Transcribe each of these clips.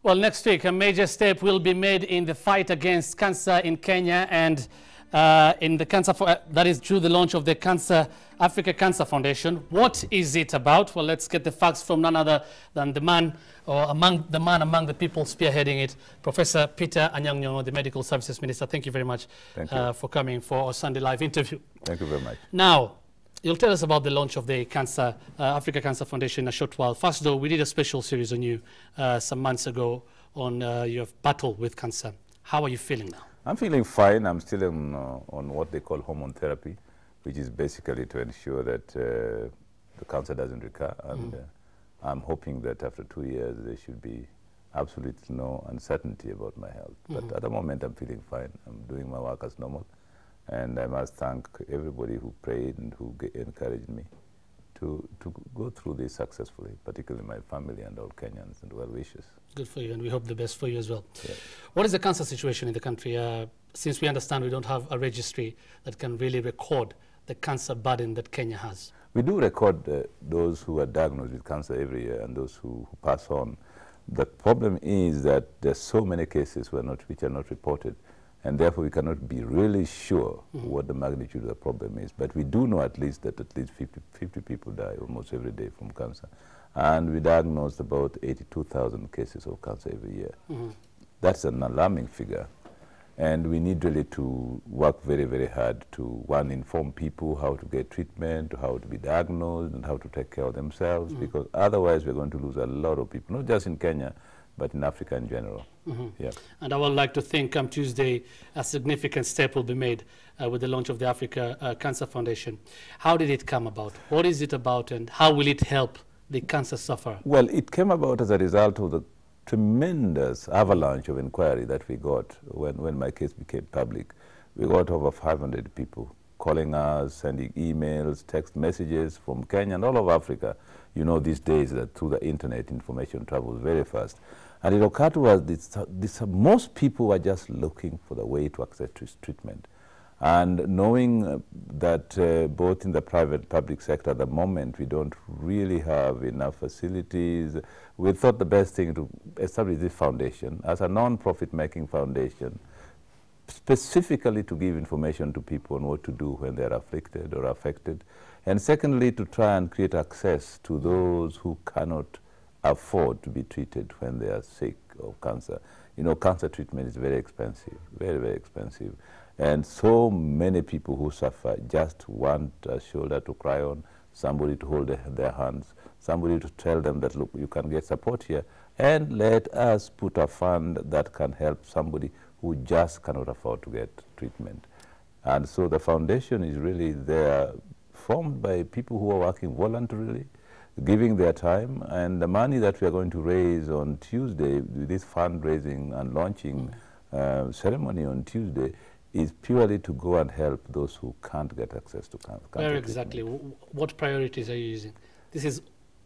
Well, next week, a major step will be made in the fight against cancer in Kenya, and in the cancer, that is through the launch of the Africa Cancer Foundation. What is it about? Well, let's get the facts from none other than the man, or among the people spearheading it, Professor Peter Anyang Nyong'o, the Medical Services Minister. Thank you very much for coming for our Sunday Live interview. Thank you very much. Now, you'll tell us about the launch of the Africa Cancer Foundation in a short while. First, though, we did a special series on you some months ago on your battle with cancer. How are you feeling now? I'm feeling fine. I'm still on what they call hormone therapy, which is basically to ensure that the cancer doesn't recur. And I'm hoping that after 2 years, there should be absolutely no uncertainty about my health. But at the moment, I'm feeling fine. I'm doing my work as normal. And I must thank everybody who prayed and who encouraged me to go through this successfully, particularly my family and all Kenyans and well-wishers. Good for you, and we hope the best for you as well. Yeah. What is the cancer situation in the country? Since we understand we don't have a registry that can really record the cancer burden that Kenya has. We do record those who are diagnosed with cancer every year and those who pass on. The problem is that there's so many cases which are not reported, and therefore we cannot be really sure what the magnitude of the problem is. But we do know at least that at least 50 people die almost every day from cancer. And we diagnosed about 82,000 cases of cancer every year. That's an alarming figure. And we need really to work very, very hard to, one, inform people how to get treatment, how to be diagnosed, and how to take care of themselves, because otherwise we're going to lose a lot of people, not just in Kenya, but in Africa in general. Yeah. And I would like to think come Tuesday, a significant step will be made with the launch of the Africa Cancer Foundation. How did it come about? What is it about, and how will it help the cancer sufferer? Well, it came about as a result of the tremendous avalanche of inquiry that we got when my case became public. We got over 500 people calling us, sending emails, text messages from Kenya and all over Africa. You know these days that through the internet information travels very fast. And it occurred to us most people were just looking for the way to access treatment. And knowing that both in the private and public sector at the moment we don't really have enough facilities, we thought the best thing to establish this foundation as a non-profit making foundation, specifically to give information to people on what to do when they're afflicted or affected. And secondly, to try and create access to those who cannot afford to be treated when they are sick of cancer. You know, cancer treatment is very expensive, very, very expensive. And so many people who suffer just want a shoulder to cry on, somebody to hold their hands, somebody to tell them that, look, you can get support here, and let us put a fund that can help somebody who just cannot afford to get treatment. And so the foundation is really there, formed by people who are working voluntarily, giving their time, and the money that we are going to raise on Tuesday, with this fundraising and launching ceremony on Tuesday, is purely to go and help those who can't get access to cancer. Where exactly? What priorities are you using? This is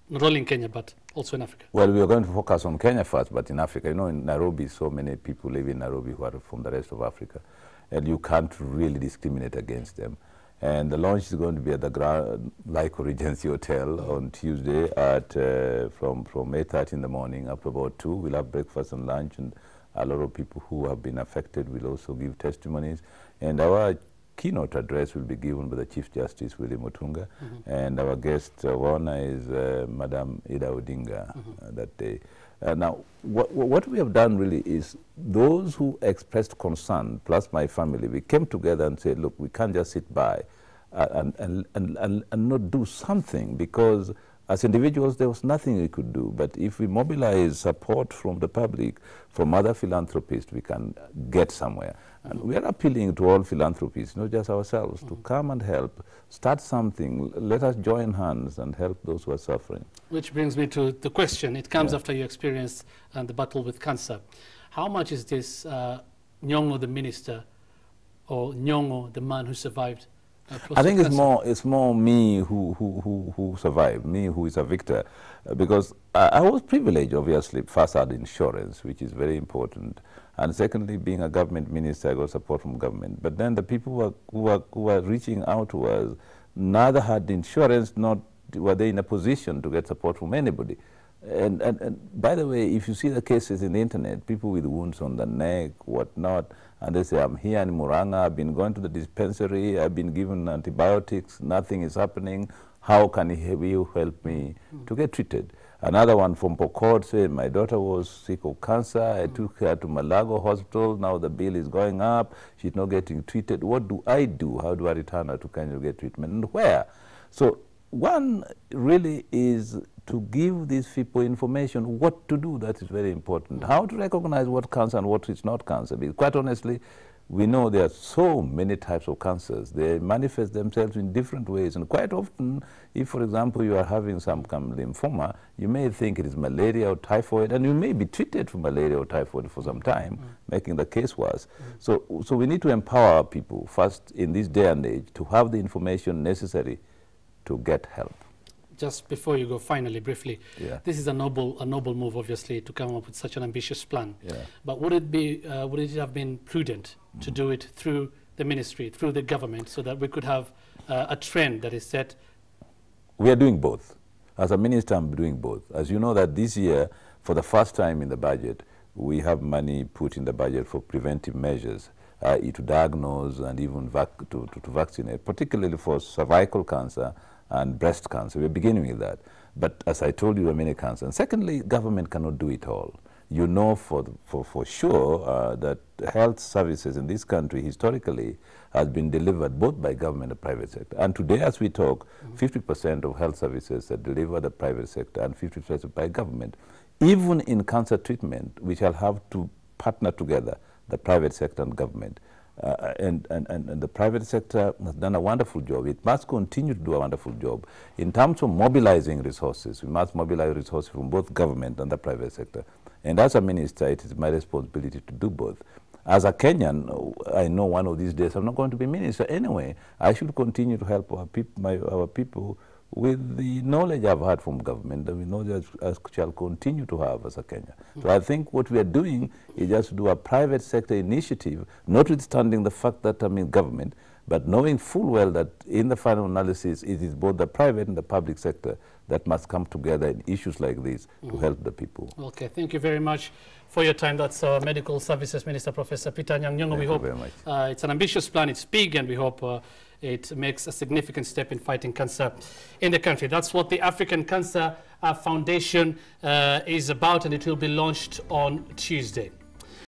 not only in Kenya, but also in Africa. Well, we are going to focus on Kenya first, but in Africa. You know, in Nairobi, so many people live in Nairobi who are from the rest of Africa, and you can't really discriminate against them. And the launch is going to be at the Grand Lyco Regency Hotel on Tuesday at from 8:30 in the morning up to about 2. We'll have breakfast and lunch, and a lot of people who have been affected will also give testimonies. And our keynote address will be given by the Chief Justice, William Otunga, and our guest of honor is Madam Ida Odinga that day. Now, what we have done really is those who expressed concern, plus my family, we came together and said, look, we can't just sit by and not do something, because as individuals, there was nothing we could do. But if we mobilize support from the public, from other philanthropists, we can get somewhere. And we are appealing to all philanthropists, not just ourselves, to come and help, start something. Let us join hands and help those who are suffering. Which brings me to the question. It comes after you experienced the battle with cancer. How much is this Nyong'o, the minister, or Nyong'o, the man who survived? I think it's more me who survived, me who is a victor, because I was privileged, obviously. First, I had insurance, which is very important, and secondly, being a government minister, I got support from government. But then the people who were reaching out to us neither had insurance, nor were they in a position to get support from anybody. And by the way, if you see the cases in the internet, people with wounds on the neck, whatnot, and they say, I'm here in Muranga, I've been going to the dispensary, I've been given antibiotics, nothing is happening. How can you help me to get treated? Another one from Pokot said, my daughter was sick of cancer, I took her to Malago Hospital, now the bill is going up, she's not getting treated. What do I do? How do I return her to Kenya to get treatment, and where? So one really is to give these people information what to do. That is very important. How to recognize what cancer and what is not cancer. Because quite honestly, we know there are so many types of cancers. They manifest themselves in different ways. And quite often, if, for example, you are having some lymphoma, you may think it is malaria or typhoid, and you may be treated for malaria or typhoid for some time, making the case worse. So we need to empower our people, first, in this day and age, to have the information necessary to get help. Just before you go, finally, briefly, Yeah. this is a noble move, obviously, to come up with such an ambitious plan. Yeah. But would it have been prudent to do it through the ministry, through the government, so that we could have a trend that is set? We are doing both. As a minister, I'm doing both. As you know that this year, for the first time in the budget, we have money put in the budget for preventive measures, to diagnose and even to vaccinate, particularly for cervical cancer and breast cancer. We're beginning with that. But as I told you, there are many cancers. And secondly, government cannot do it all. You know for sure that health services in this country historically has been delivered both by government and private sector. And today as we talk, 50% of health services are delivered by private sector and 50% by government. Even in cancer treatment, we shall have to partner together, the private sector and government. And the private sector has done a wonderful job. It must continue to do a wonderful job. In terms of mobilizing resources, we must mobilize resources from both government and the private sector. And as a minister, it is my responsibility to do both. As a Kenyan, I know one of these days I'm not going to be minister anyway. I should continue to help our people with the knowledge I've had from government, and we know that I shall continue to have as a Kenya. So I think what we are doing is just to do a private sector initiative, notwithstanding the fact that I'm in government, but knowing full well that in the final analysis, it is both the private and the public sector that must come together in issues like this to help the people. Okay, thank you very much for your time. That's Medical Services Minister, Professor Peter Anyang Nyong'o. We hope it's an ambitious plan, it's big, and we hope it makes a significant step in fighting cancer in the country. That's what the African Cancer Foundation is about, and it will be launched on Tuesday.